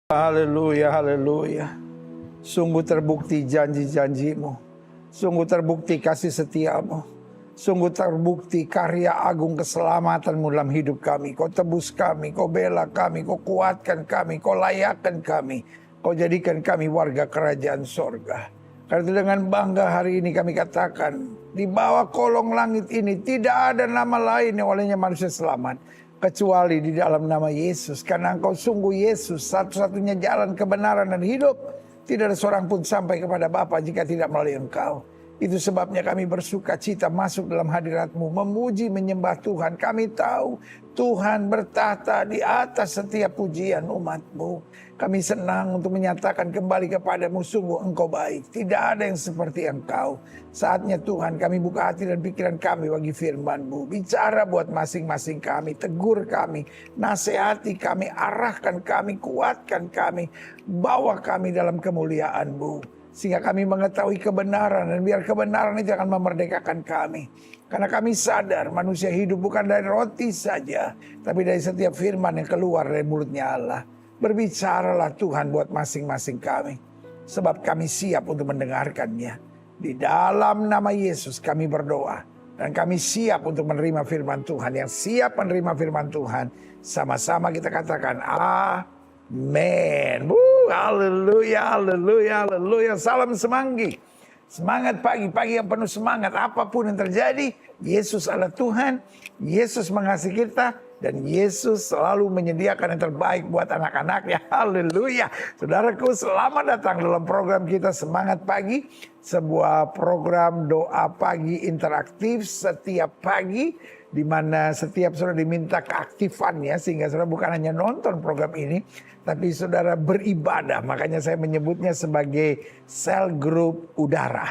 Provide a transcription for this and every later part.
Haleluya, haleluya. Sungguh terbukti janji-janjimu. Sungguh terbukti kasih setiamu. Sungguh terbukti karya agung keselamatanmu dalam hidup kami. Kau tebus kami, kau bela kami, kau kuatkan kami, kau layakkan kami. Kau jadikan kami warga kerajaan sorga. Karena itu dengan bangga hari ini kami katakan, di bawah kolong langit ini tidak ada nama lain yang olehnya manusia selamat. Kecuali di dalam nama Yesus. Karena engkau sungguh Yesus, satu-satunya jalan kebenaran dan hidup. Tidak ada seorang pun sampai kepada Bapa jika tidak melalui engkau. Itu sebabnya kami bersuka cita masuk dalam hadirat-Mu, memuji menyembah Tuhan. Kami tahu Tuhan bertahta di atas setiap pujian umat-Mu. Kami senang untuk menyatakan kembali kepadamu, sungguh engkau baik. Tidak ada yang seperti engkau. Saatnya Tuhan kami buka hati dan pikiran kami bagi firman-Mu. Bicara buat masing-masing kami, tegur kami, nasihati kami, arahkan kami, kuatkan kami. Bawa kami dalam kemuliaan-Mu. Sehingga kami mengetahui kebenaran dan biar kebenaran itu akan memerdekakan kami. Karena kami sadar manusia hidup bukan dari roti saja, tapi dari setiap firman yang keluar dari mulutnya Allah. Berbicaralah Tuhan buat masing-masing kami. Sebab kami siap untuk mendengarkannya. Di dalam nama Yesus kami berdoa. Dan kami siap untuk menerima firman Tuhan. Yang siap menerima firman Tuhan. Sama-sama kita katakan amin. Haleluya, haleluya, haleluya. Salam semanggi. Semangat pagi yang penuh semangat. Apapun yang terjadi, Yesus adalah Tuhan. Yesus mengasihi kita. Dan Yesus selalu menyediakan yang terbaik buat anak-anaknya. Haleluya. Saudaraku, selamat datang dalam program kita Semangat Pagi. Sebuah program doa pagi interaktif setiap pagi. Di mana setiap saudara diminta keaktifannya. Sehingga saudara bukan hanya nonton program ini. Tapi saudara beribadah. Makanya saya menyebutnya sebagai sel grup udara.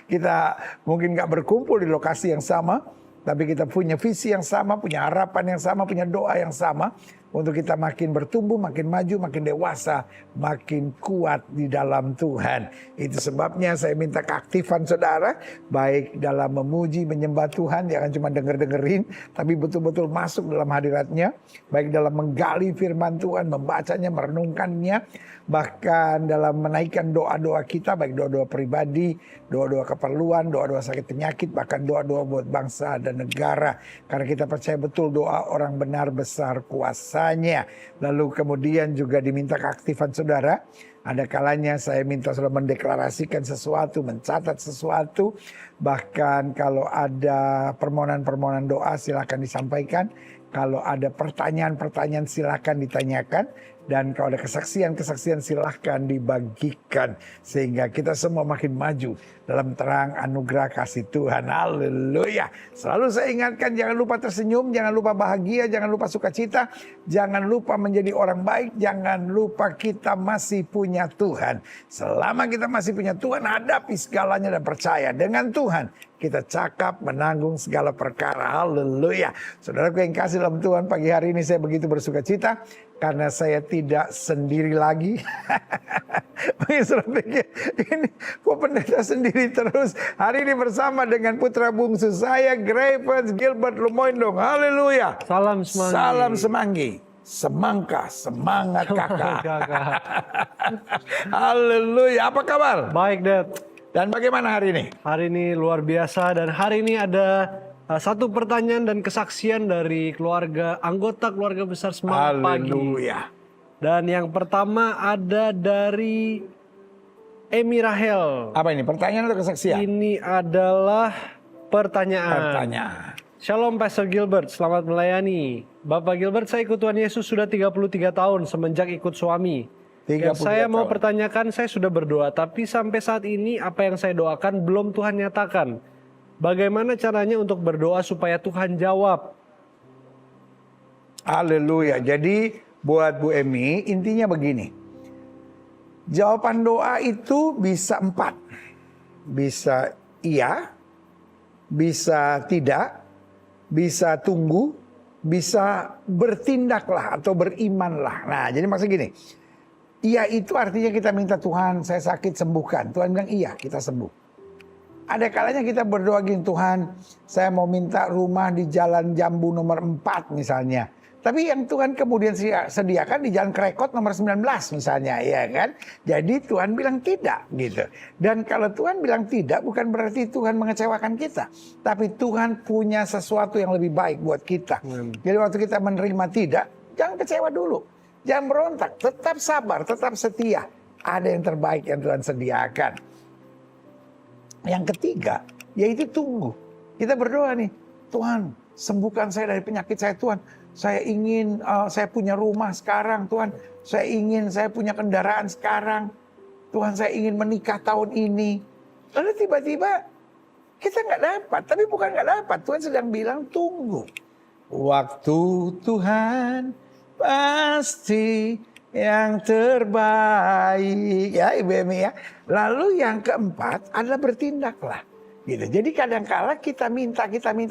Kita mungkin gak berkumpul di lokasi yang sama. Tapi kita punya visi yang sama, punya harapan yang sama, punya doa yang sama. Untuk kita makin bertumbuh, makin maju, makin dewasa, makin kuat di dalam Tuhan. Itu sebabnya saya minta keaktifan saudara. Baik dalam memuji, menyembah Tuhan. Jangan cuma denger-dengerin. Tapi betul-betul masuk dalam hadiratnya. Baik dalam menggali firman Tuhan, membacanya, merenungkannya. Bahkan dalam menaikkan doa-doa kita. Baik doa-doa pribadi, doa-doa keperluan, doa-doa sakit penyakit. Bahkan doa-doa buat bangsa dan negara. Karena kita percaya betul doa orang benar besar kuasa. Lalu kemudian juga diminta keaktifan saudara. Ada kalanya saya minta saudara mendeklarasikan sesuatu, mencatat sesuatu. Bahkan kalau ada permohonan-permohonan doa silakan disampaikan. Kalau ada pertanyaan-pertanyaan silakan ditanyakan. Dan kalau ada kesaksian-kesaksian silahkan dibagikan. Sehingga kita semua makin maju dalam terang anugerah kasih Tuhan. Haleluya. Selalu saya ingatkan jangan lupa tersenyum, jangan lupa bahagia, jangan lupa sukacita. Jangan lupa menjadi orang baik, jangan lupa kita masih punya Tuhan. Selama kita masih punya Tuhan, hadapi segalanya dan percaya dengan Tuhan. Kita cakap menanggung segala perkara. Haleluya. Saudaraku yang kasih dalam Tuhan, pagi hari ini saya begitu bersukacita. Karena saya tidak sendiri lagi. Mungkin saudara pikir, ini kok pendeta sendiri terus. Hari ini bersama dengan putra bungsu saya, Graves Gilbert Lumoindong. Haleluya. Salam semanggi. Salam semanggi. Semangka, semangat kakak. Haleluya. Apa kabar? Baik, Dad. Dan bagaimana hari ini? Hari ini luar biasa dan hari ini ada satu pertanyaan dan kesaksian dari anggota keluarga besar Semangat Pagi. Haleluya. Dan yang pertama ada dari Emi Rahel. Apa ini? Pertanyaan atau kesaksian? Ini adalah pertanyaan. Shalom Pastor Gilbert, selamat melayani. Bapak Gilbert, saya ikut Tuhan Yesus sudah 33 tahun semenjak ikut suami. Dan saya mau pertanyakan, saya sudah berdoa, tapi sampai saat ini apa yang saya doakan belum Tuhan nyatakan. Bagaimana caranya untuk berdoa supaya Tuhan jawab? Haleluya. Jadi buat Bu Emi intinya begini. Jawaban doa itu bisa 4. Bisa iya, bisa tidak, bisa tunggu, bisa bertindaklah atau berimanlah. Nah jadi maksud gini. Iya itu artinya kita minta Tuhan saya sakit sembuhkan. Tuhan bilang iya kita sembuh. Ada kalanya kita berdoa gini, Tuhan saya mau minta rumah di Jalan Jambu nomor 4 misalnya. Tapi yang Tuhan kemudian sediakan di Jalan Krekot nomor 19 misalnya, ya kan? Jadi Tuhan bilang tidak gitu. Dan kalau Tuhan bilang tidak bukan berarti Tuhan mengecewakan kita. Tapi Tuhan punya sesuatu yang lebih baik buat kita. Jadi waktu kita menerima tidak, jangan kecewa dulu. Jangan berontak, tetap sabar, tetap setia. Ada yang terbaik yang Tuhan sediakan. Yang ketiga, yaitu tunggu. Kita berdoa nih, Tuhan sembuhkan saya dari penyakit saya Tuhan. Saya ingin, saya punya rumah sekarang Tuhan. Saya punya kendaraan sekarang. Tuhan, saya ingin menikah tahun ini. Lalu tiba-tiba kita nggak dapat. Tapi bukan nggak dapat. Tuhan sedang bilang tunggu. Waktu Tuhan pasti yang terbaik. Ya Ibu Emi ya. Lalu yang keempat adalah bertindaklah. Gitu. Jadi kadang-kala kita minta, tapi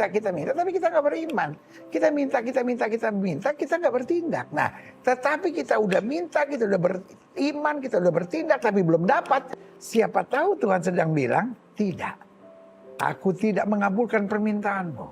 kita nggak beriman. Kita minta, kita nggak bertindak. Nah, tetapi kita udah minta, kita udah beriman, kita udah bertindak, tapi belum dapat. Siapa tahu Tuhan sedang bilang, tidak. Aku tidak mengabulkan permintaanmu.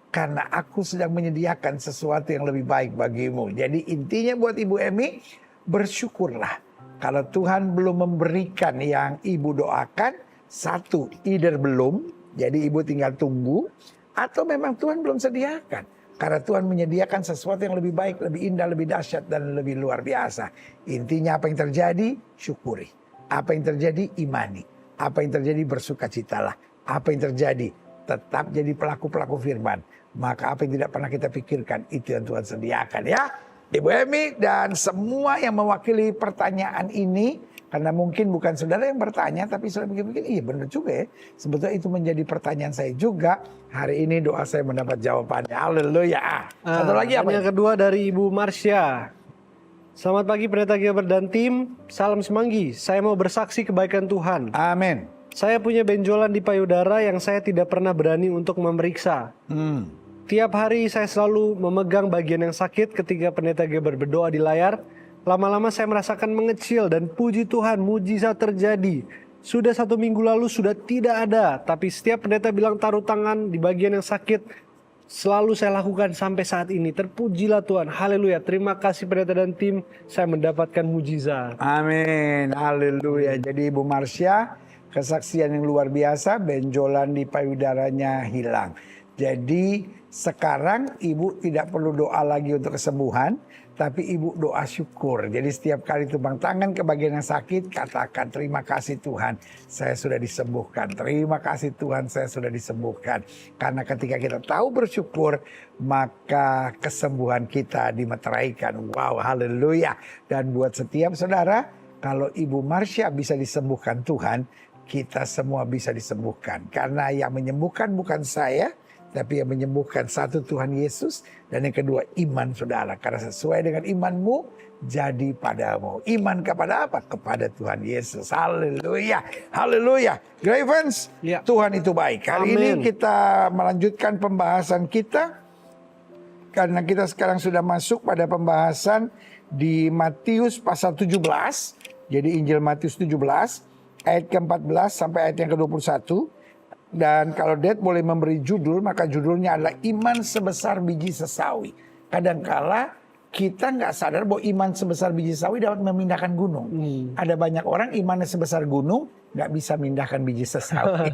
Karena aku sedang menyediakan sesuatu yang lebih baik bagimu. Jadi intinya buat Ibu Emi, bersyukurlah. Kalau Tuhan belum memberikan yang Ibu doakan, satu, either belum, jadi ibu tinggal tunggu, atau memang Tuhan belum sediakan. Karena Tuhan menyediakan sesuatu yang lebih baik, lebih indah, lebih dahsyat, dan lebih luar biasa. Intinya apa yang terjadi, syukuri. Apa yang terjadi, imani. Apa yang terjadi, bersukacitalah. Apa yang terjadi, tetap jadi pelaku-pelaku firman. Maka apa yang tidak pernah kita pikirkan, itu yang Tuhan sediakan ya. Ibu Emi dan semua yang mewakili pertanyaan ini, karena mungkin bukan saudara yang bertanya, tapi saudara pikir-pikir, iya benar juga ya. Sebetulnya itu menjadi pertanyaan saya juga. Hari ini doa saya mendapat jawabannya. Haleluya. Satu lagi apa? Yang kedua dari Ibu Marsha. Selamat pagi Pendeta Gilbert dan tim. Salam semanggi. Saya mau bersaksi kebaikan Tuhan. Amin. Saya punya benjolan di payudara yang saya tidak pernah berani untuk memeriksa. Tiap hari saya selalu memegang bagian yang sakit ketika Pendeta Gilbert berdoa di layar. Lama-lama saya merasakan mengecil dan puji Tuhan mujizat terjadi. Sudah 1 minggu lalu sudah tidak ada. Tapi setiap pendeta bilang taruh tangan di bagian yang sakit. Selalu saya lakukan sampai saat ini. Terpujilah Tuhan. Haleluya. Terima kasih pendeta dan tim. Saya mendapatkan mujizat. Amin. Haleluya. Jadi Ibu Marsha, kesaksian yang luar biasa. Benjolan di payudaranya hilang. Jadi sekarang ibu tidak perlu doa lagi untuk kesembuhan, tapi ibu doa syukur. Jadi setiap kali tumpang tangan ke bagian yang sakit, katakan terima kasih Tuhan, saya sudah disembuhkan. Terima kasih Tuhan, saya sudah disembuhkan. Karena ketika kita tahu bersyukur, maka kesembuhan kita dimeteraikan. Wow, haleluya. Dan buat setiap saudara, kalau Ibu Marsha bisa disembuhkan Tuhan, kita semua bisa disembuhkan. Karena yang menyembuhkan bukan saya, tapi yang menyembuhkan satu Tuhan Yesus. Dan yang kedua iman saudara. Karena sesuai dengan imanmu jadi padamu. Iman kepada apa? Kepada Tuhan Yesus. Haleluya. Haleluya. Gravens, Ya. Tuhan itu baik. Hari ini kita melanjutkan pembahasan kita. Karena kita sekarang sudah masuk pada pembahasan di Matius pasal 17. Jadi Injil Matius 17 ayat ke-14 sampai ayat yang ke-21. Dan kalau Dad boleh memberi judul, maka judulnya adalah iman sebesar biji sesawi. Kadangkala kita nggak sadar bahwa iman sebesar biji sesawi dapat memindahkan gunung. Ada banyak orang imannya sebesar gunung, nggak bisa memindahkan biji sesawi.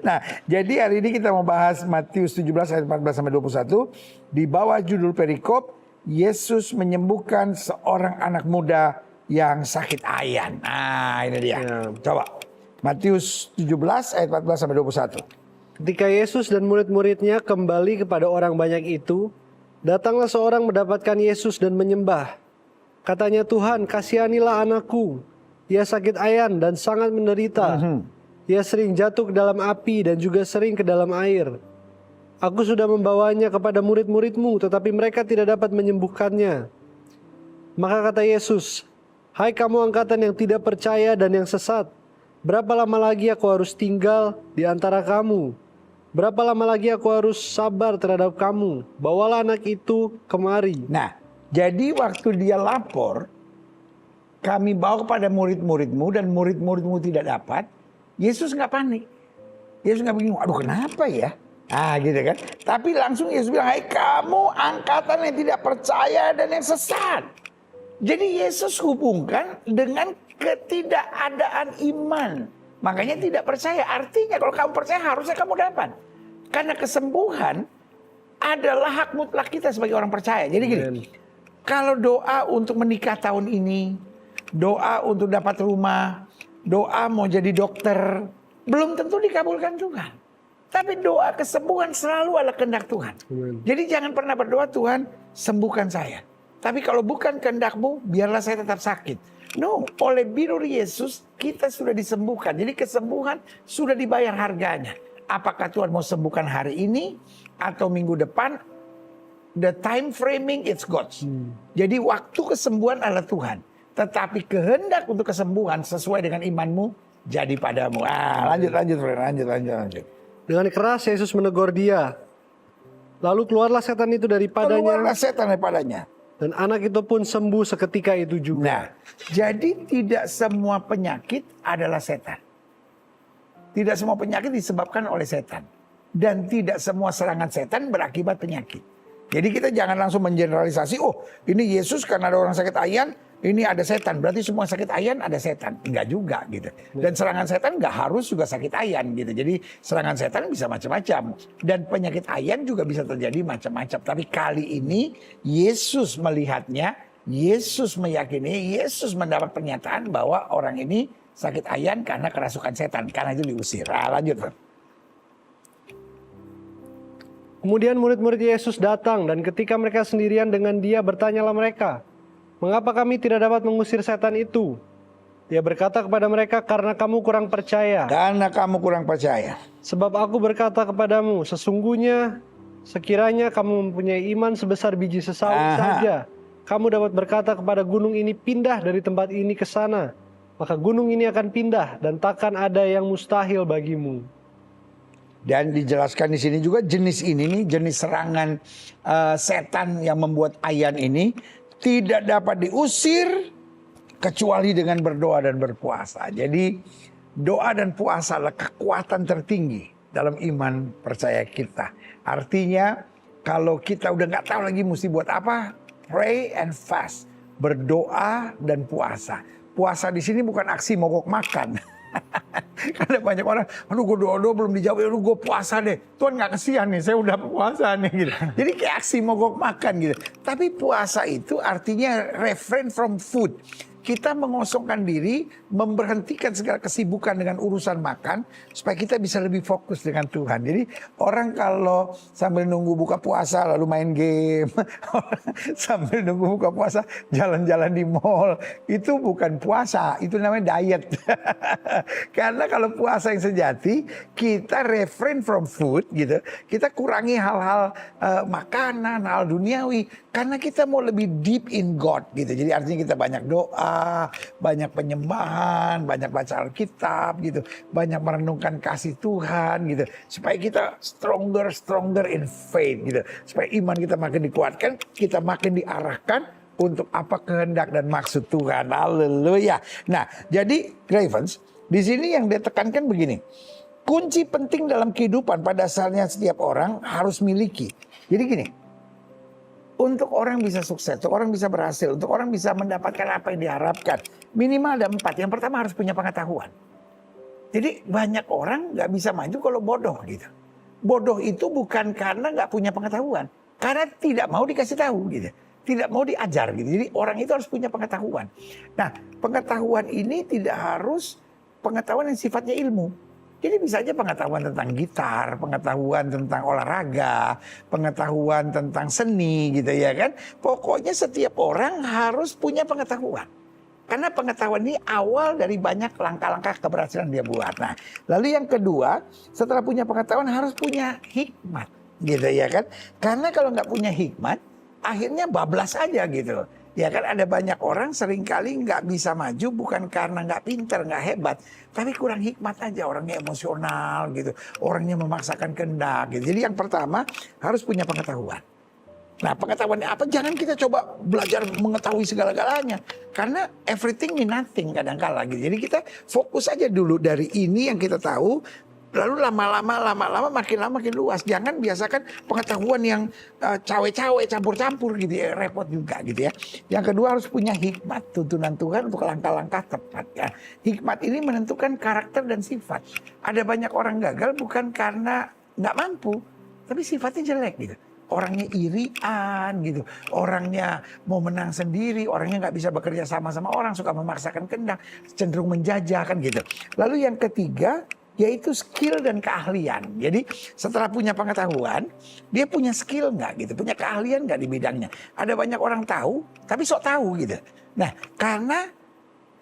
Nah, jadi hari ini kita mau bahas Matius 17 ayat 14 sampai 21. Di bawah judul perikop, Yesus menyembuhkan seorang anak muda yang sakit ayan. Nah, ini dia. Coba. Matius 17 ayat 14 sampai 21. Ketika Yesus dan murid-muridnya kembali kepada orang banyak itu, datanglah seorang mendapatkan Yesus dan menyembah. Katanya, Tuhan, kasihanilah anakku. Ia sakit ayan dan sangat menderita. Ia sering jatuh ke dalam api dan juga sering ke dalam air. Aku sudah membawanya kepada murid-muridmu, tetapi mereka tidak dapat menyembuhkannya. Maka kata Yesus, hai kamu angkatan yang tidak percaya dan yang sesat. Berapa lama lagi aku harus tinggal di antara kamu? Berapa lama lagi aku harus sabar terhadap kamu? Bawalah anak itu kemari. Nah, jadi waktu dia lapor, kami bawa kepada murid-muridmu dan murid-muridmu tidak dapat. Yesus nggak panik. Yesus nggak bingung. Aduh, kenapa ya? Gitu kan. Tapi langsung Yesus bilang, hai kamu angkatan yang tidak percaya dan yang sesat. Jadi Yesus hubungkan dengan ketidakadaan iman. Makanya tidak percaya. Artinya kalau kamu percaya harusnya kamu dapat. Karena kesembuhan adalah hak mutlak kita sebagai orang percaya. Jadi gini, kalau doa untuk menikah tahun ini, doa untuk dapat rumah, doa mau jadi dokter, belum tentu dikabulkan Tuhan. Tapi doa kesembuhan selalu adalah kehendak Tuhan. Jadi jangan pernah berdoa, Tuhan sembuhkan saya. Tapi kalau bukan kehendak-Mu, biarlah saya tetap sakit. No, oleh birur Yesus kita sudah disembuhkan. Jadi kesembuhan sudah dibayar harganya. Apakah Tuhan mau sembuhkan hari ini atau minggu depan? The time framing it's God's. Jadi waktu kesembuhan adalah Tuhan. Tetapi kehendak untuk kesembuhan sesuai dengan imanmu jadi padamu. Lanjut. Dengan keras Yesus menegur dia. Lalu keluarlah setan itu daripadanya. Dan anak itu pun sembuh seketika itu juga. Nah, jadi tidak semua penyakit adalah setan. Tidak semua penyakit disebabkan oleh setan. Dan tidak semua serangan setan berakibat penyakit. Jadi kita jangan langsung mengeneralisasi, oh ini Yesus karena ada orang sakit ayan, ini ada setan. Berarti semua sakit ayan ada setan. Enggak juga gitu. Dan serangan setan enggak harus juga sakit ayan gitu. Jadi serangan setan bisa macam-macam. Dan penyakit ayan juga bisa terjadi macam-macam. Tapi kali ini Yesus melihatnya, Yesus meyakini, Yesus mendapat pernyataan bahwa orang ini sakit ayan karena kerasukan setan. Karena itu diusir. Lanjut. Kemudian murid-murid Yesus datang dan ketika mereka sendirian dengan dia bertanyalah mereka, mengapa kami tidak dapat mengusir setan itu? Dia berkata kepada mereka, karena kamu kurang percaya. Sebab aku berkata kepadamu, sesungguhnya sekiranya kamu mempunyai iman sebesar biji sesawi saja, kamu dapat berkata kepada gunung ini pindah dari tempat ini ke sana, maka gunung ini akan pindah dan takkan ada yang mustahil bagimu. Dan dijelaskan di sini juga jenis ini nih, jenis serangan setan yang membuat ayan ini tidak dapat diusir kecuali dengan berdoa dan berpuasa. Jadi doa dan puasa adalah kekuatan tertinggi dalam iman percaya kita. Artinya kalau kita udah nggak tahu lagi mesti buat apa, pray and fast, berdoa dan puasa. Puasa di sini bukan aksi mogok makan. Karena banyak orang, aduh gue doa-doa belum dijawab, aduh gue puasa deh. Tuhan gak kesian nih, saya udah puasa nih gitu. Jadi kayak aksi mogok makan gitu. Tapi puasa itu artinya refrain from food. Kita mengosongkan diri, memberhentikan segala kesibukan dengan urusan makan, supaya kita bisa lebih fokus dengan Tuhan. Jadi orang kalau sambil nunggu buka puasa lalu main game, sambil nunggu buka puasa jalan-jalan di mall, itu bukan puasa, itu namanya diet. Karena kalau puasa yang sejati, kita refrain from food gitu, kita kurangi hal-hal makanan, hal duniawi, karena kita mau lebih deep in God gitu. Jadi artinya kita banyak doa, banyak penyembahan, banyak baca Alkitab gitu, banyak merenungkan kasih Tuhan gitu, supaya kita stronger in faith gitu, supaya iman kita makin dikuatkan, kita makin diarahkan untuk apa kehendak dan maksud Tuhan. Haleluya. Nah, jadi Ravens, di sini yang ditekankan begini, kunci penting dalam kehidupan pada dasarnya setiap orang harus miliki. Jadi gini, untuk orang bisa sukses, untuk orang bisa berhasil, untuk orang bisa mendapatkan apa yang diharapkan, minimal ada 4. Yang pertama harus punya pengetahuan. Jadi banyak orang nggak bisa maju kalau bodoh gitu. Bodoh itu bukan karena nggak punya pengetahuan, karena tidak mau dikasih tahu gitu, tidak mau diajar gitu. Jadi orang itu harus punya pengetahuan. Nah, pengetahuan ini tidak harus pengetahuan yang sifatnya ilmu. Jadi bisa aja pengetahuan tentang gitar, pengetahuan tentang olahraga, pengetahuan tentang seni gitu ya kan. Pokoknya setiap orang harus punya pengetahuan. Karena pengetahuan ini awal dari banyak langkah-langkah keberhasilan dia buat. Nah, lalu yang kedua, setelah punya pengetahuan harus punya hikmat gitu ya kan. Karena kalau nggak punya hikmat, akhirnya bablas aja gitu. Ya kan ada banyak orang seringkali nggak bisa maju bukan karena nggak pinter, nggak hebat. Tapi kurang hikmat aja, orangnya emosional gitu. Orangnya memaksakan kehendak gitu. Jadi yang pertama harus punya pengetahuan. Nah pengetahuannya apa? Jangan kita coba belajar mengetahui segala-galanya. Karena everything mean nothing kadang-kala gitu. Jadi kita fokus aja dulu dari ini yang kita tahu. Lalu lama-lama makin lama makin luas. Jangan biasakan pengetahuan yang cawe-cawe, campur-campur gitu ya, repot juga gitu ya. Yang kedua harus punya hikmat, tuntunan Tuhan untuk langkah-langkah tepat ya. Hikmat ini menentukan karakter dan sifat. Ada banyak orang gagal bukan karena nggak mampu, tapi sifatnya jelek gitu. Orangnya irian gitu, orangnya mau menang sendiri, orangnya nggak bisa bekerja sama orang, suka memaksakan kehendak, cenderung menjajah kan gitu. Lalu yang ketiga yaitu skill dan keahlian. Jadi setelah punya pengetahuan, dia punya skill nggak gitu, punya keahlian nggak di bidangnya. Ada banyak orang tahu, tapi sok tahu gitu. Nah, karena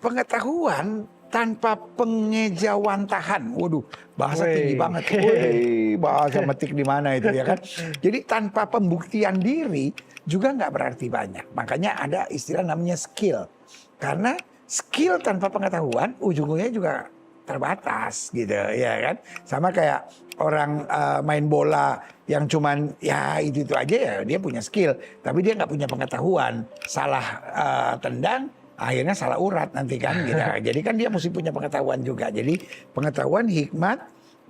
pengetahuan tanpa pengejawantahan, waduh, bahasa tinggi banget. Wih, bahasa metik di mana itu ya kan? Jadi tanpa pembuktian diri juga nggak berarti banyak. Makanya ada istilah namanya skill. Karena skill tanpa pengetahuan, ujung-ujungnya juga terbatas gitu ya kan, sama kayak orang main bola yang cuman ya itu aja ya, dia punya skill tapi dia nggak punya pengetahuan, salah tendang akhirnya salah urat nanti kan gitu. Jadi kan dia mesti punya pengetahuan juga. Jadi pengetahuan, hikmat,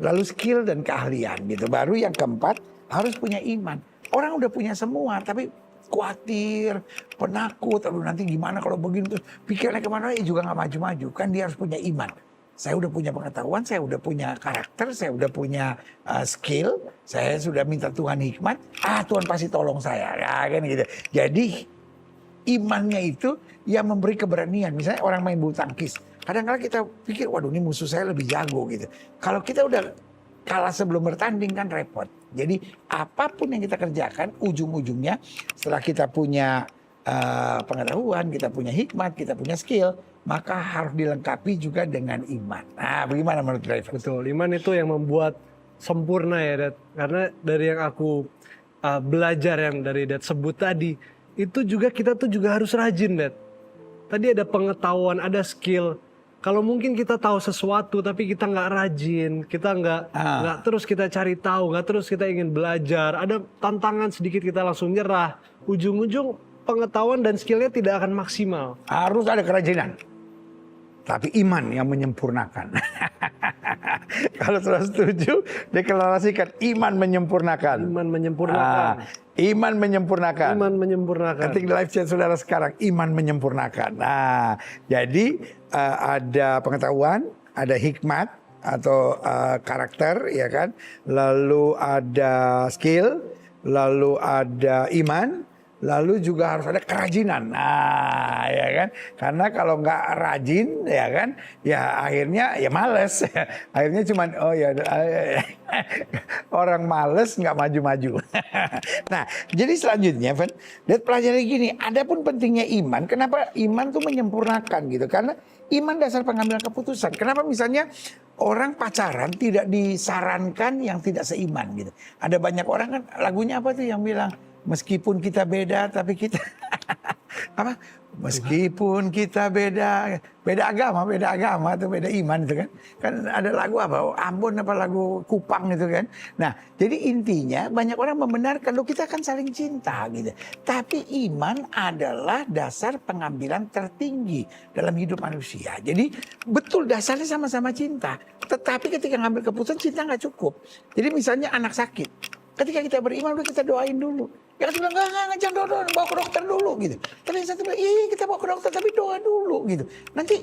lalu skill dan keahlian gitu. Baru yang keempat harus punya iman. Orang udah punya semua tapi khawatir, penakut, aduh nanti gimana kalau begini, terus pikirnya kemana juga nggak maju-maju. Kan dia harus punya iman. Saya udah punya pengetahuan, saya udah punya karakter, saya udah punya skill, saya sudah minta Tuhan hikmat, Tuhan pasti tolong saya, ya kan gitu. Jadi imannya itu yang memberi keberanian. Misalnya orang main bulu tangkis, kadang-kadang kita pikir, waduh ini musuh saya lebih jago gitu. Kalau kita udah kalah sebelum bertanding kan repot. Jadi apapun yang kita kerjakan, ujung-ujungnya setelah kita punya pengetahuan, kita punya hikmat, kita punya skill, maka harus dilengkapi juga dengan iman. Nah, bagaimana menurut Driver? Betul, iman itu yang membuat sempurna ya, Dad. Karena dari yang aku belajar yang dari Dad sebut tadi, itu juga kita tuh juga harus rajin, Dad. Tadi ada pengetahuan, ada skill. Kalau mungkin kita tahu sesuatu tapi kita nggak rajin, kita nggak terus kita cari tahu, nggak terus kita ingin belajar, ada tantangan sedikit kita langsung nyerah. Ujung-ujung pengetahuan dan skillnya tidak akan maksimal. Harus ada kerajinan. Tapi iman yang menyempurnakan. Kalau sudah setuju, deklarasikan iman menyempurnakan. Iman menyempurnakan. Iman menyempurnakan. Iman menyempurnakan. Ketik di live chat saudara sekarang, iman menyempurnakan. Nah, jadi ada pengetahuan, ada hikmat atau karakter, ya kan. Lalu ada skill, lalu ada iman. Lalu juga harus ada kerajinan, nah ya kan, karena kalau nggak rajin ya kan, ya akhirnya ya males, akhirnya cuman orang males nggak maju-maju. Nah jadi selanjutnya, Van, lihat pelajari gini, adapun pentingnya iman, kenapa iman tuh menyempurnakan gitu, karena iman dasar pengambilan keputusan. Kenapa misalnya orang pacaran tidak disarankan yang tidak seiman gitu. Ada banyak orang kan lagunya apa tuh yang bilang, meskipun kita beda tapi kita apa? Meskipun kita beda agama atau beda iman itu kan. Kan ada lagu apa? Ambon apa lagu Kupang itu kan. Nah, jadi intinya banyak orang membenarkan loh kita kan saling cinta gitu. Tapi iman adalah dasar pengambilan tertinggi dalam hidup manusia. Jadi betul dasarnya sama-sama cinta. Tetapi ketika ngambil keputusan cinta nggak cukup. Jadi misalnya anak sakit. Ketika kita beriman udah kita doain dulu. Ya kan bilang enggak jangan doa, bawa ke dokter dulu gitu. Tapi yang satu bilang iya kita bawa ke dokter tapi doa dulu gitu. Nanti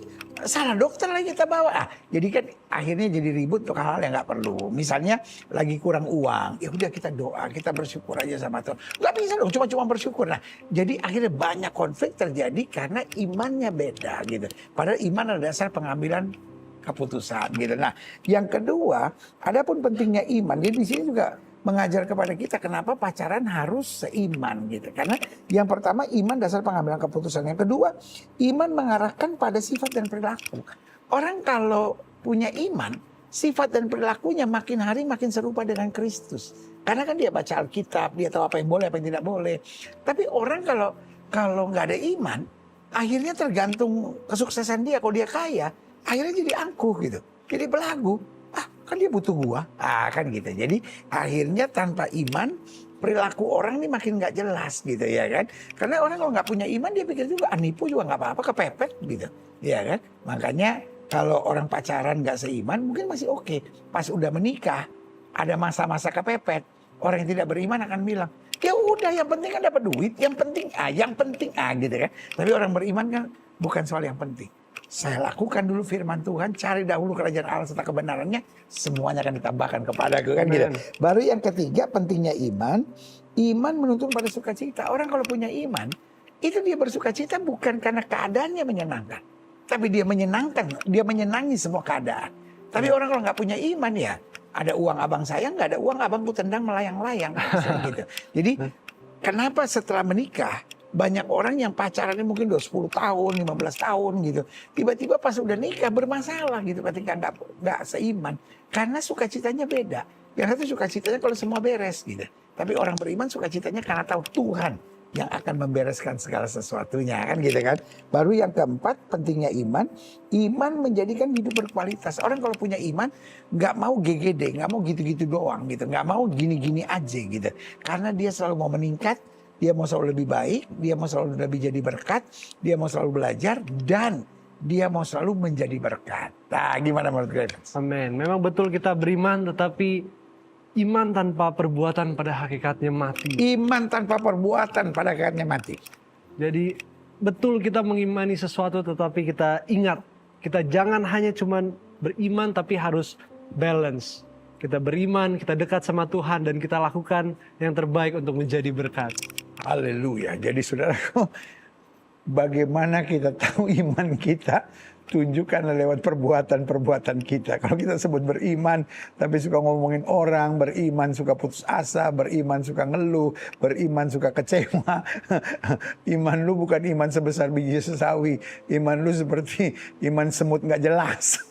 salah dokter lagi kita bawa. Jadi kan akhirnya jadi ribut untuk hal-hal yang nggak perlu. Misalnya lagi kurang uang, ya udah kita doa, kita bersyukur aja sama Tuhan. Nggak bisa dong cuma bersyukur. Nah, jadi akhirnya banyak konflik terjadi karena imannya beda gitu. Padahal iman adalah dasar pengambilan keputusan gitu. Nah, yang kedua, adapun pentingnya iman, jadi di sini juga mengajar kepada kita kenapa pacaran harus seiman gitu. Karena yang pertama iman dasar pengambilan keputusan. Yang kedua iman mengarahkan pada sifat dan perilaku. Orang kalau punya iman, sifat dan perilakunya makin hari makin serupa dengan Kristus. Karena kan dia baca Alkitab, dia tahu apa yang boleh, apa yang tidak boleh. Tapi orang kalau nggak ada iman, akhirnya tergantung kesuksesan dia. Kalau dia kaya, akhirnya jadi angkuh gitu, jadi belagu. Kan dia butuh gua, kan gitu. Jadi akhirnya tanpa iman perilaku orang ini makin nggak jelas gitu ya kan. Karena orang kalau nggak punya iman dia pikir juga nipu juga nggak apa-apa, kepepet gitu, ya kan. Makanya Kalau orang pacaran nggak seiman mungkin masih oke. Pas udah menikah, ada masa-masa kepepet. Orang yang tidak beriman akan bilang, ya udah yang penting kan dapat duit, yang penting gitu kan. Tapi orang beriman kan bukan soal yang penting. Saya lakukan dulu firman Tuhan, cari dahulu kerajaan Allah serta kebenarannya, semuanya akan ditambahkan kepadaku kan gitu. Baru yang ketiga, pentingnya iman. Iman menuntun pada sukacita. Orang kalau punya iman, itu dia bersukacita bukan karena keadaannya menyenangkan, tapi dia menyenangi semua keadaan. Tapi orang kalau nggak punya iman ya, ada uang abang saya, nggak ada uang abangku tendang melayang-layang. Gitu. Jadi kenapa setelah menikah banyak orang yang pacarannya mungkin udah 10 tahun, 15 tahun gitu. Tiba-tiba pas udah nikah bermasalah gitu ketika nggak seiman. Karena sukacitanya beda. Yang satu sukacitanya kalau semua beres gitu. Tapi orang beriman sukacitanya karena tahu Tuhan yang akan membereskan segala sesuatunya kan gitu kan. Baru yang keempat, pentingnya iman. Iman menjadikan hidup berkualitas. Orang kalau punya iman nggak mau GGD, nggak mau gitu-gitu doang gitu, nggak mau gini-gini aja gitu. Karena dia selalu mau meningkat, dia mau selalu lebih baik, dia mau selalu lebih jadi berkat, dia mau selalu belajar, dan dia mau selalu menjadi berkat. Nah, gimana menurut kalian? Amin. Memang betul kita beriman, tetapi iman tanpa perbuatan pada hakikatnya mati. Iman tanpa perbuatan pada hakikatnya mati. Jadi betul kita mengimani sesuatu, tetapi kita ingat, kita jangan hanya cuman beriman tapi harus balance. Kita beriman, kita dekat sama Tuhan, dan kita lakukan yang terbaik untuk menjadi berkat. Haleluya. Jadi saudaraku, bagaimana kita tahu iman kita? Tunjukkan lewat perbuatan-perbuatan kita. Kalau kita sebut beriman, tapi suka ngomongin orang, beriman suka putus asa, beriman suka ngeluh, beriman suka kecewa. Iman lu bukan iman sebesar biji sesawi. Iman lu seperti iman semut nggak jelas.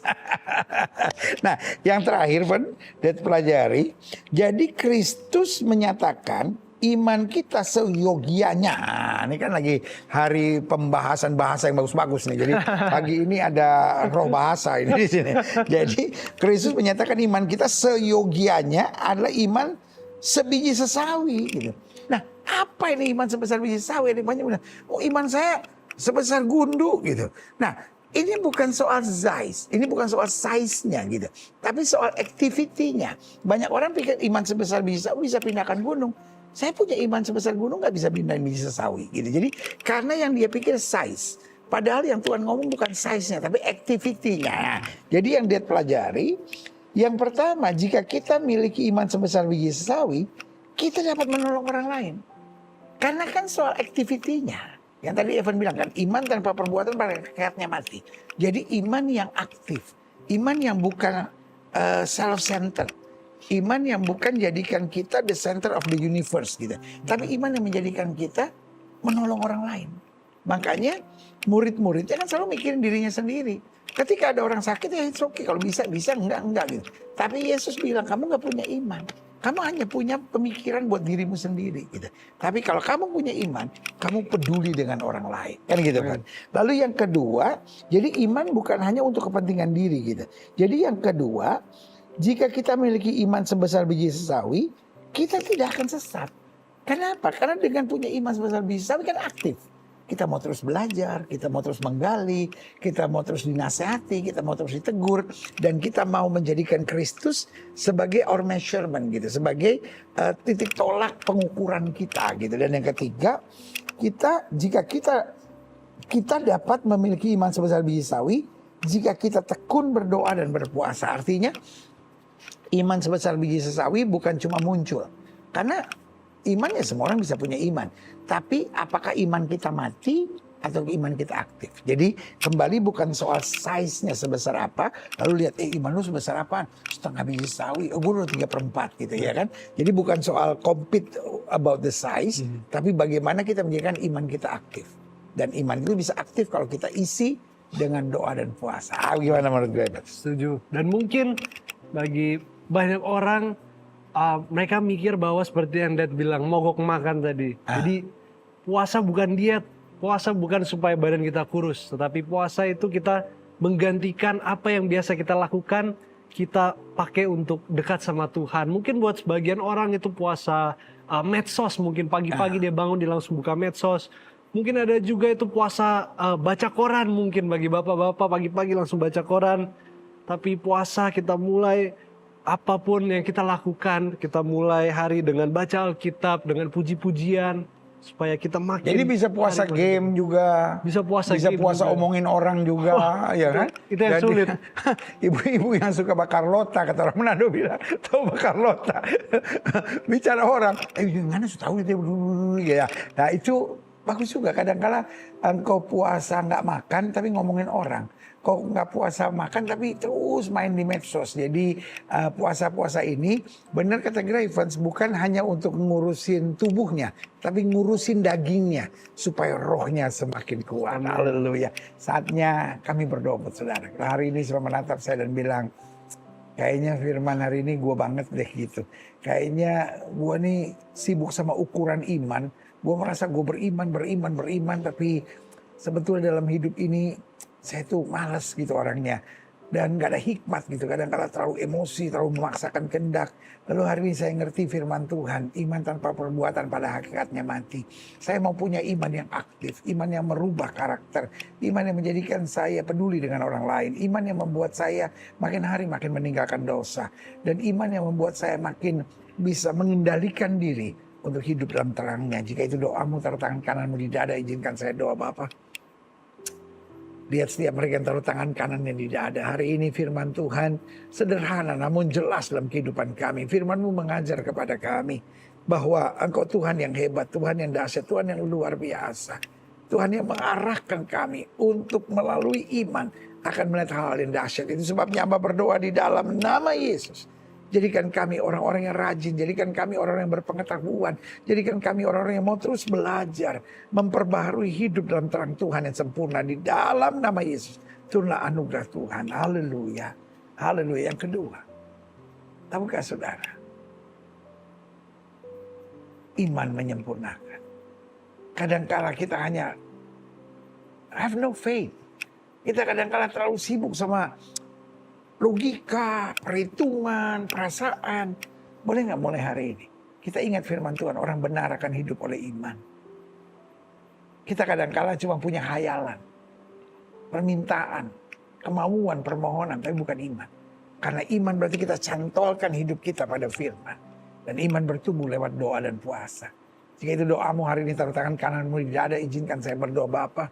Nah, yang terakhir, Pak, kita pelajari. Jadi Kristus menyatakan iman kita seyogianya. Ini kan lagi hari pembahasan bahasa yang bagus-bagus nih. Jadi pagi ini ada roh bahasa ini di sini. Jadi Kristus menyatakan iman kita seyogianya adalah iman sebiji sesawi gitu. Nah, apa ini iman sebesar biji sesawi? Ada banyak bilang, oh iman saya sebesar gundu gitu. Nah, ini bukan soal size, ini bukan soal size-nya gitu. Tapi soal activity-nya. Banyak orang pikir iman sebesar biji sesawi bisa pindahkan gunung. Saya punya iman sebesar gunung nggak bisa pindahin biji sesawi gitu. Jadi karena yang dia pikir size, padahal yang Tuhan ngomong bukan size-nya tapi activity-nya. Jadi yang dia pelajari, yang pertama, jika kita miliki iman sebesar biji sesawi, kita dapat menolong orang lain. Karena kan soal activity-nya. Yang tadi Evan bilang kan, iman tanpa perbuatan pada hakikatnya mati. Jadi iman yang aktif, iman yang bukan self-centered. Iman yang bukan jadikan kita the center of the universe gitu. Tapi iman yang menjadikan kita menolong orang lain. Makanya murid-muridnya kan selalu mikirin dirinya sendiri. Ketika ada orang sakit ya it's okay. Kalau bisa, enggak gitu. Tapi Yesus bilang kamu gak punya iman. Kamu hanya punya pemikiran buat dirimu sendiri gitu. Tapi kalau kamu punya iman, kamu peduli dengan orang lain. Kan gitu kan. Lalu yang kedua, jadi iman bukan hanya untuk kepentingan diri gitu. Jadi yang kedua, jika kita memiliki iman sebesar biji sesawi, kita tidak akan sesat. Kenapa? Karena dengan punya iman sebesar biji sesawi kan aktif. Kita mau terus belajar, kita mau terus menggali, kita mau terus dinasehati, kita mau terus ditegur, dan kita mau menjadikan Kristus sebagai our measurement gitu, sebagai titik tolak pengukuran kita gitu. Dan yang ketiga, jika kita dapat memiliki iman sebesar biji sesawi, jika kita tekun berdoa dan berpuasa. Artinya iman sebesar biji sesawi bukan cuma muncul. Karena iman ya semua orang bisa punya iman. Tapi apakah iman kita mati atau iman kita aktif? Jadi kembali bukan soal size-nya sebesar apa. Lalu lihat iman lu sebesar apa? Setengah biji sesawi. Oh gue udah 3/4 gitu ya kan. Jadi bukan soal compete about the size. Tapi bagaimana kita menjadikan iman kita aktif. Dan iman itu bisa aktif kalau kita isi dengan doa dan puasa. Gimana menurut gue? Setuju. Dan mungkin bagi banyak orang mereka mikir bahwa seperti yang Dad bilang, mogok makan tadi. Jadi puasa bukan diet, puasa bukan supaya badan kita kurus, tetapi puasa itu kita menggantikan apa yang biasa kita lakukan, kita pakai untuk dekat sama Tuhan. Mungkin buat sebagian orang itu puasa medsos, mungkin pagi-pagi dia bangun, dia langsung buka medsos, Mungkin ada juga itu puasa baca koran, mungkin bagi bapak-bapak pagi-pagi langsung baca koran. Tapi puasa kita mulai apapun yang kita lakukan, kita mulai hari dengan baca Alkitab, dengan puji-pujian, supaya kita makin. Jadi bisa puasa game juga, bisa puasa juga. Omongin orang juga, ya kan? Itu yang sulit. Ibu-ibu yang suka bakar lota, kata orang Manado bilang, tahu bakar lota. Bicara orang, gimana sudah tahu itu ya. Nah itu bagus juga. Kadang-kala engkau puasa nggak makan tapi ngomongin orang. Kau nggak puasa makan tapi terus main di medsos. Jadi puasa-puasa ini benar kata Graevans bukan hanya untuk ngurusin tubuhnya, tapi ngurusin dagingnya supaya rohnya semakin kuat. Haleluya. Saatnya kami berdoa buat saudara. Hari ini sudah menatap saya dan bilang, kayaknya firman hari ini gue banget deh gitu. Kayaknya gue nih sibuk sama ukuran iman. Gue merasa gue beriman, tapi sebetulnya dalam hidup ini saya tuh malas gitu orangnya. Dan gak ada hikmat gitu. Kadang-kadang terlalu emosi, terlalu memaksakan kehendak. Lalu hari ini saya ngerti firman Tuhan. Iman tanpa perbuatan pada hakikatnya mati. Saya mau punya iman yang aktif. Iman yang merubah karakter. Iman yang menjadikan saya peduli dengan orang lain. Iman yang membuat saya makin hari makin meninggalkan dosa. Dan iman yang membuat saya makin bisa mengendalikan diri untuk hidup dalam terangnya. Jika itu doamu, taruh tangan kananmu di dada. Izinkan saya doa Bapa. Lihat setiap mereka yang taruh tangan kanannya di dada. Hari ini firman Tuhan sederhana namun jelas dalam kehidupan kami. Firman-Mu mengajar kepada kami bahwa Engkau Tuhan yang hebat, Tuhan yang dahsyat, Tuhan yang luar biasa. Tuhan yang mengarahkan kami untuk melalui iman akan melihat hal-hal yang dahsyat. Itu sebabnya Hamba berdoa di dalam nama Yesus. Jadikan kami orang-orang yang rajin, jadikan kami orang yang berpengetahuan, jadikan kami orang-orang yang mau terus belajar, memperbaharui hidup dalam terang Tuhan yang sempurna di dalam nama Yesus. Itulah anugerah Tuhan. Haleluya. Haleluya. Yang kedua, tahukah saudara, iman menyempurnakan. Kadangkala kita hanya have no faith. Kita kadangkala terlalu sibuk sama logika, perhitungan, perasaan. Boleh nggak mulai hari ini kita ingat firman Tuhan, orang benar akan hidup oleh iman. Kita kadang-kala cuma punya hayalan, permintaan, kemauan, permohonan, tapi bukan iman. Karena iman berarti kita cantolkan hidup kita pada firman. Dan iman bertumbuh lewat doa dan puasa. Jika itu doamu hari ini, taruh tangan kananmu di dada, izinkan saya berdoa. Bapa,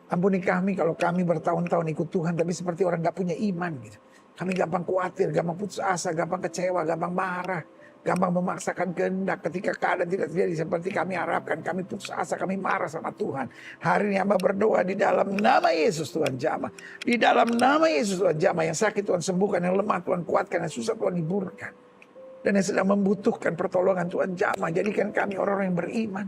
ampuni kami kalau kami bertahun-tahun ikut Tuhan tapi seperti orang gak punya iman gitu. Kami gampang khawatir, gampang putus asa, gampang kecewa, gampang marah, gampang memaksakan kehendak ketika keadaan tidak terjadi seperti kami harapkan. Kami putus asa, kami marah sama Tuhan. Hari ini Hamba berdoa di dalam nama Yesus Tuhan jamah. Di dalam nama Yesus Tuhan jamah. Yang sakit Tuhan sembuhkan, yang lemah Tuhan kuatkan, yang susah Tuhan hiburkan. Dan yang sedang membutuhkan pertolongan Tuhan jamah. Jadikan kami orang-orang yang beriman.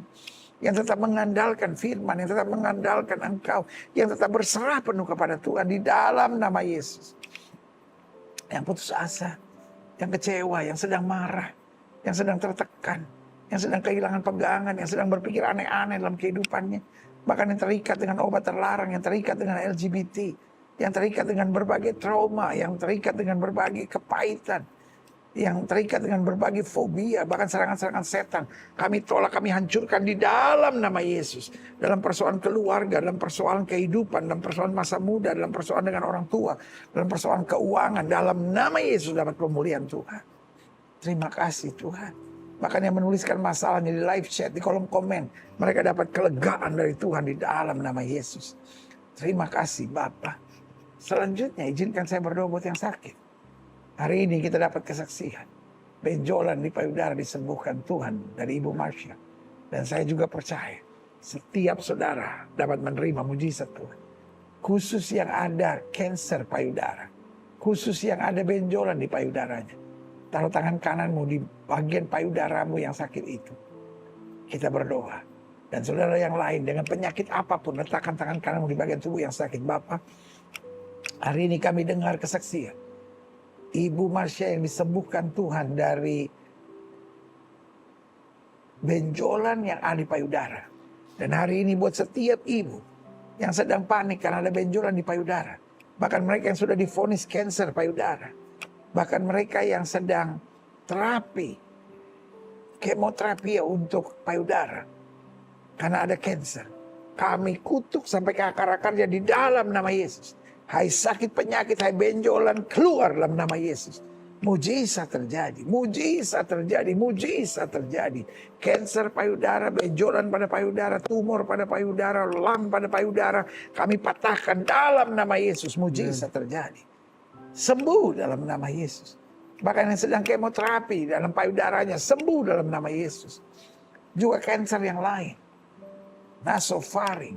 Yang tetap mengandalkan firman, yang tetap mengandalkan Engkau, yang tetap berserah penuh kepada Tuhan di dalam nama Yesus. Yang putus asa, yang kecewa, yang sedang marah, yang sedang tertekan, yang sedang kehilangan pegangan, yang sedang berpikir aneh-aneh dalam kehidupannya. Bahkan yang terikat dengan obat terlarang, yang terikat dengan LGBT, yang terikat dengan berbagai trauma, yang terikat dengan berbagai kepahitan, yang terikat dengan berbagai fobia, bahkan serangan-serangan setan. Kami tolak, kami hancurkan di dalam nama Yesus. Dalam persoalan keluarga, dalam persoalan kehidupan, dalam persoalan masa muda, dalam persoalan dengan orang tua, dalam persoalan keuangan, dalam nama Yesus dapat pemulihan Tuhan. Terima kasih Tuhan. Bahkan yang menuliskan masalahnya di live chat, di kolom komen, mereka dapat kelegaan dari Tuhan di dalam nama Yesus. Terima kasih Bapa. Selanjutnya izinkan saya berdoa buat yang sakit. Hari ini kita dapat kesaksian. Benjolan di payudara disembuhkan Tuhan dari Ibu Marsha. Dan saya juga percaya setiap saudara dapat menerima mujizat Tuhan. Khusus yang ada kanker payudara. Khusus yang ada benjolan di payudaranya. Taruh tangan kananmu di bagian payudaramu yang sakit itu. Kita berdoa. Dan saudara yang lain dengan penyakit apapun, letakkan tangan kananmu di bagian tubuh yang sakit. Bapak, hari ini kami dengar kesaksian. Ibu Marsha yang disembuhkan Tuhan dari benjolan yang ada di payudara. Dan hari ini buat setiap ibu yang sedang panik karena ada benjolan di payudara. Bahkan mereka yang sudah divonis kanker payudara. Bahkan mereka yang sedang terapi, kemoterapi untuk payudara. Karena ada kanker. kami kutuk sampai ke akar-akarnya di dalam nama Yesus. Hai sakit penyakit, hai benjolan, keluar dalam nama Yesus. Mujizat terjadi, mujizat terjadi, mujizat terjadi. Kanker payudara, benjolan pada payudara, tumor pada payudara, lam pada payudara, kami patahkan dalam nama Yesus. Mujizat terjadi. Sembuh dalam nama Yesus. Bahkan yang sedang kemoterapi dalam payudaranya, sembuh dalam nama Yesus. Juga kanker yang lain, nasofaring,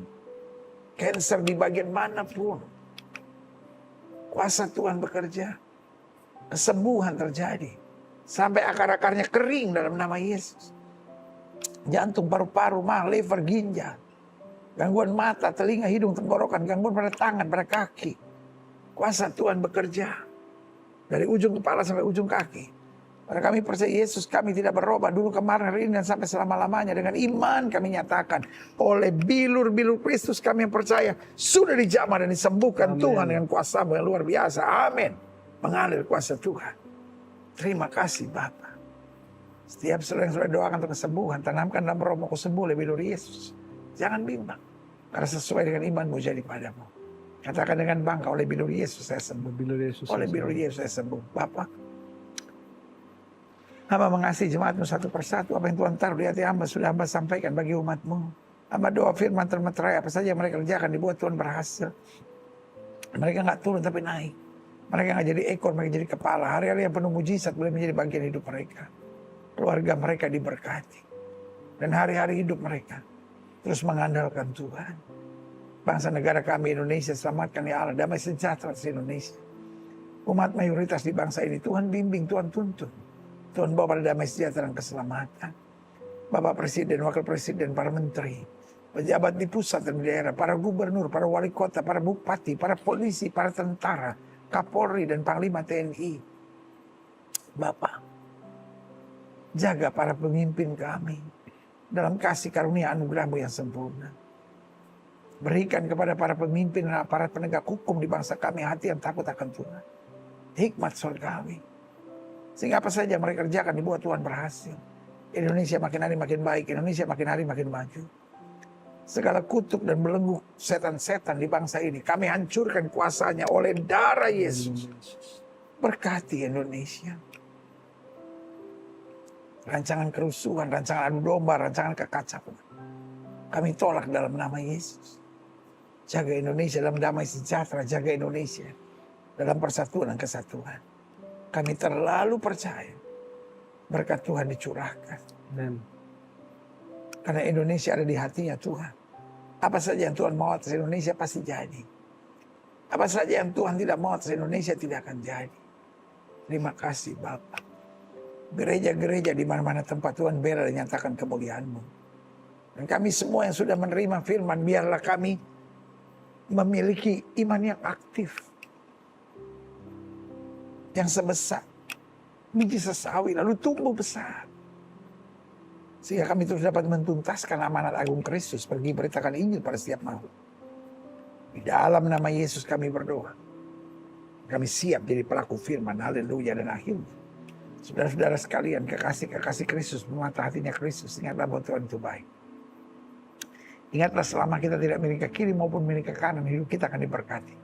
kanker di bagian manapun, kuasa Tuhan bekerja. Kesembuhan terjadi. Sampai akar-akarnya kering dalam nama Yesus. Jantung, paru-paru, mah, liver, ginjal. Gangguan mata, telinga, hidung, tenggorokan. Gangguan pada tangan, pada kaki. Kuasa Tuhan bekerja. Dari ujung kepala sampai ujung kaki. Karena kami percaya Yesus kami tidak berubah. Dulu, kemarin, hari ini, dan sampai selama-lamanya. Dengan iman kami nyatakan. Oleh bilur-bilur Kristus kami yang percaya. Sudah dijamah dan disembuhkan. Amen. Tuhan dengan kuasa-Mu yang luar biasa. Amin. Mengalir kuasa Tuhan. Terima kasih Bapa. Setiap saudara yang sudah doakan untuk kesembuhan, tanamkan dalam rohmu sembuh lebih dari Yesus. Jangan bimbang. Karena sesuai dengan imanmu jadi padamu. Katakan dengan bangga, oleh bilur Yesus saya sembuh. Oleh bilur Yesus saya sembuh. Bapa, hamba mengasihi jemaatmu satu persatu. Apa yang Tuhan taruh di hati hamba sudah hamba sampaikan bagi umatmu. Hamba doa firman termeterai. Apa saja yang mereka kerjakan dibuat Tuhan berhasil. Mereka nggak turun tapi naik. Mereka nggak jadi ekor, mereka jadi kepala. Hari-hari yang penuh mujizat boleh menjadi bagian hidup mereka. Keluarga mereka diberkati. Dan hari-hari hidup mereka terus mengandalkan Tuhan. Bangsa negara kami Indonesia, selamatkan ya Allah. Damai sejahtera di Indonesia. Umat mayoritas di bangsa ini Tuhan bimbing, Tuhan tuntun. Tuhan bawa pada damai sejahtera dan keselamatan. Bapak Presiden, Wakil Presiden, para menteri, pejabat di pusat dan di daerah, para gubernur, para wali kota, para bupati, para polisi, para tentara, Kapolri dan Panglima TNI. Bapak, jaga para pemimpin kami dalam kasih karunia anugerah-Mu yang sempurna. Berikan kepada para pemimpin dan aparat penegak hukum di bangsa kami hati yang takut akan Tuhan. Hikmat surgawi. Sehingga apa saja mereka kerjakan dibuat Tuhan berhasil. Indonesia makin hari makin baik, Indonesia makin hari makin maju. Segala kutuk dan belenggu setan-setan di bangsa ini kami hancurkan kuasanya oleh darah Yesus. Berkati Indonesia. Rancangan kerusuhan, rancangan adu domba, rancangan kekacauan. Kami tolak dalam nama Yesus. Jaga Indonesia dalam damai sejahtera, jaga Indonesia dalam persatuan dan kesatuan. Kami terlalu percaya berkat Tuhan dicurahkan. Amen. Karena Indonesia ada di hatinya Tuhan. Apa saja yang Tuhan mau atas Indonesia pasti jadi. Apa saja yang Tuhan tidak mau atas Indonesia tidak akan jadi. Terima kasih Bapak. Gereja-gereja di mana-mana tempat Tuhan bela dan nyatakan kemuliaan-Mu. Dan kami semua yang sudah menerima firman, biarlah kami memiliki iman yang aktif. Yang sebesar biji sesawi lalu tumbuh besar. Sehingga kami terus dapat mentuntaskan amanat agung Kristus. Pergi beritakan Injil pada setiap makhluk. Di dalam nama Yesus kami berdoa. Kami siap jadi pelaku firman. Haleluya. Dan akhirnya, saudara-saudara sekalian, kekasih-kekasih Kristus, mata hatinya Kristus, ingatlah bahwa Tuhan itu baik. Ingatlah selama kita tidak miring ke kiri maupun miring ke kanan, hidup kita akan diberkati.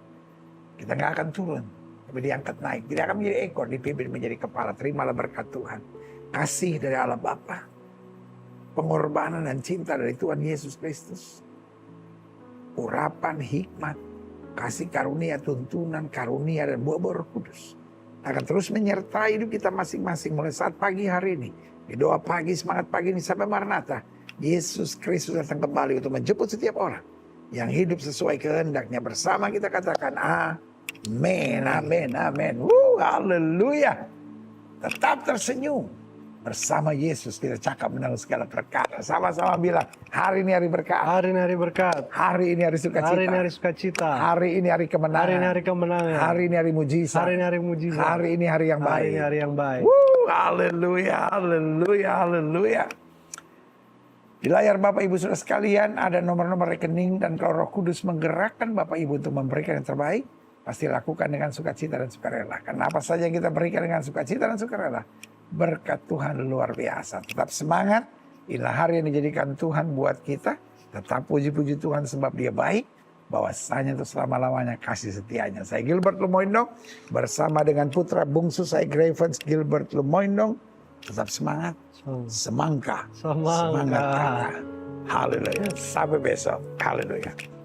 Kita nggak akan turun, tapi diangkat naik. Tidak akan menjadi ekor, dipimpin menjadi kepala. Terimalah berkat Tuhan. Kasih dari Allah Bapa. Pengorbanan dan cinta dari Tuhan Yesus Kristus. Urapan, hikmat, kasih karunia, tuntunan, karunia, dan buah-buah Roh Kudus akan terus menyertai hidup kita masing-masing mulai saat pagi hari ini. Di doa pagi, semangat pagi ini sampai Maranatha. Yesus Kristus datang kembali untuk menjemput setiap orang yang hidup sesuai kehendaknya. Bersama kita katakan amin, amin, amin. Haleluya. Tetap tersenyum. Bersama Yesus kita cakap menanggung segala perkara. Sama-sama bilang, hari ini hari berkat. Hari ini hari berkat. Hari ini hari sukacita. Hari ini hari sukacita. Hari ini hari kemenangan. Hari ini hari kemenangan. Hari ini hari mujizat. Hari ini hari mujizat. Hari ini hari yang baik. Hari ini hari yang baik. Haleluya, haleluya, haleluya. Di layar Bapak Ibu Saudara sekalian ada nomor-nomor rekening, dan kalau Roh Kudus menggerakkan Bapak Ibu untuk memberikan yang terbaik, pasti lakukan dengan sukacita dan sukarela. Karena apa saja yang kita berikan dengan sukacita dan sukarela, berkat Tuhan luar biasa. Tetap semangat. Inilah hari yang dijadikan Tuhan buat kita. Tetap puji-puji Tuhan sebab dia baik. Bahwasanya itu selama-lamanya kasih setianya. Saya Gilbert Lumoindong bersama dengan putra bungsu saya Gravens Gilbert Lumoindong. Tetap semangat, semangka, semangat. Haleluya. Sampai besok. Haleluya.